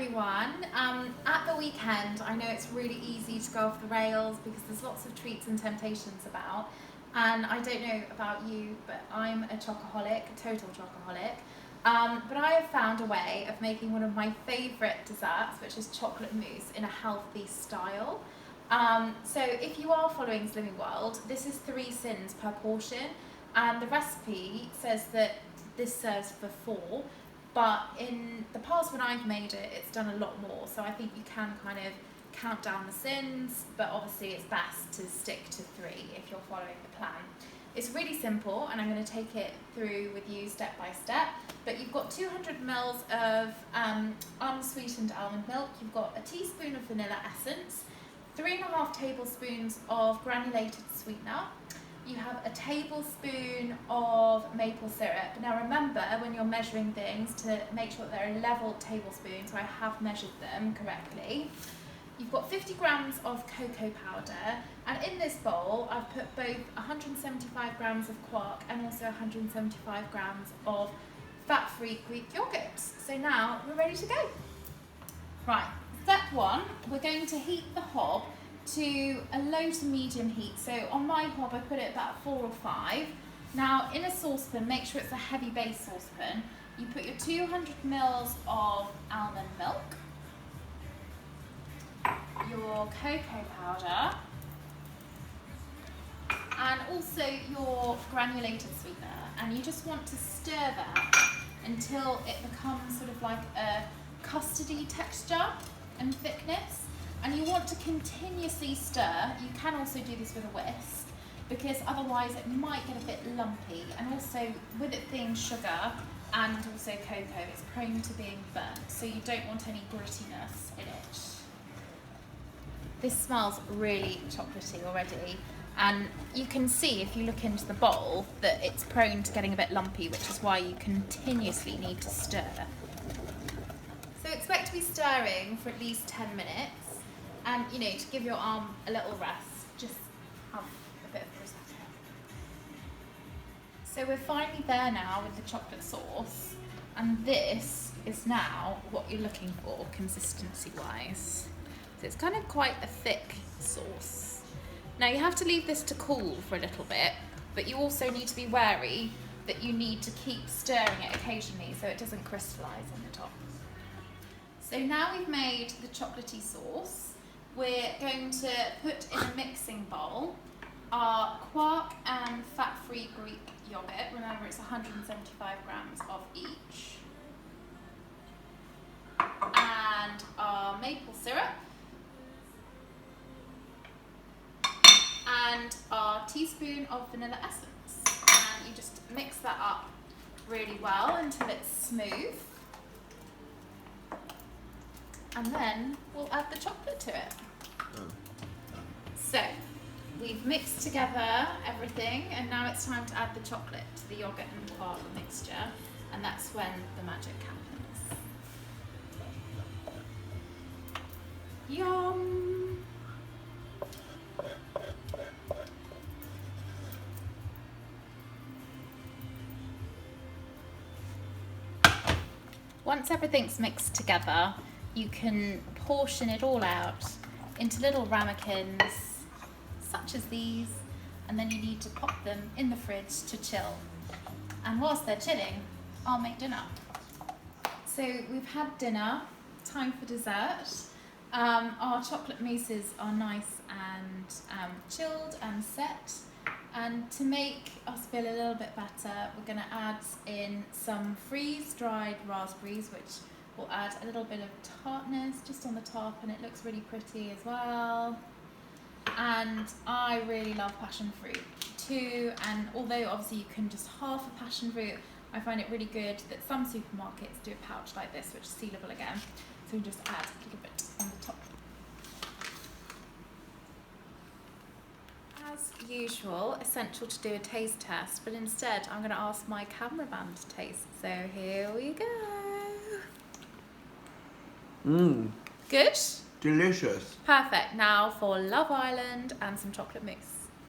everyone. At the weekend, I know it's really easy to go off the rails because there's lots of treats and temptations about. And I don't know about you, but I'm a chocoholic, a total chocoholic. But I have found a way of making one of my favourite desserts, which is chocolate mousse, in a healthy style. So if you are following Slimming World, this is 3 syns per portion, and the recipe says that this serves for 4. But in the past when I've made it, it's done a lot more. So I think you can kind of count down the syns, but obviously it's best to stick to 3 if you're following the plan. It's really simple, and I'm going to take it through with you step by step. But you've got 200 ml of unsweetened almond milk. You've got a teaspoon of vanilla essence, 3.5 tablespoons of granulated sweetener. You have a tablespoon of maple syrup. Now remember, when you're measuring things, to make sure that they're a level tablespoon, so I have measured them correctly. You've got 50 grams of cocoa powder, and in this bowl I've put both 175 grams of quark and also 175 grams of fat-free Greek yogurt. So now we're ready to go. Right, step 1, we're going to heat the hob to a low to medium heat. So on my hob I put it about 4 or 5. Now in a saucepan, make sure it's a heavy base saucepan. You put your 200 ml of almond milk, your cocoa powder, and also your granulated sweetener, and you just want to stir that until it becomes sort of like a custardy texture and thickness. And you want to continuously stir. You can also do this with a whisk, because otherwise it might get a bit lumpy, and also with it being sugar and also cocoa, it's prone to being burnt, so you don't want any grittiness in it. This smells really chocolatey already, and you can see if you look into the bowl that it's prone to getting a bit lumpy, which is why you continuously need to stir. So expect to be stirring for at least 10 minutes. And, you know, to give your arm a little rest, just have a bit of prosecco. So we're finally there now with the chocolate sauce, and this is now what you're looking for consistency-wise. So it's kind of quite a thick sauce. Now you have to leave this to cool for a little bit, but you also need to be wary that you need to keep stirring it occasionally so it doesn't crystallise in the top. So now we've made the chocolatey sauce, we're going to put in a mixing bowl our quark and fat-free Greek yogurt. Remember, it's 175 grams of each. And our maple syrup. And our teaspoon of vanilla essence. And you just mix that up really well until it's smooth. And then we'll add the chocolate to it. So we've mixed together everything, and now it's time to add the chocolate to the yogurt and quark mixture, and that's when the magic happens. Yum! Once everything's mixed together, you can portion it all out into little ramekins, such as these, and then you need to pop them in the fridge to chill. And whilst they're chilling, I'll make dinner. So we've had dinner, time for dessert. Our chocolate mousses are nice and chilled and set. And to make us feel a little bit better, we're going to add in some freeze-dried raspberries, which will add a little bit of tartness just on the top, and it looks really pretty as well. And I really love passion fruit too, and although obviously you can just half a passion fruit, I find it really good that some supermarkets do a pouch like this, which is sealable again, so you just add a little bit on the top. As usual, essential to do a taste test, but instead I'm going to ask my cameraman to taste, so here we go. Good? Delicious. Perfect. Now for Love Island and some chocolate mousse.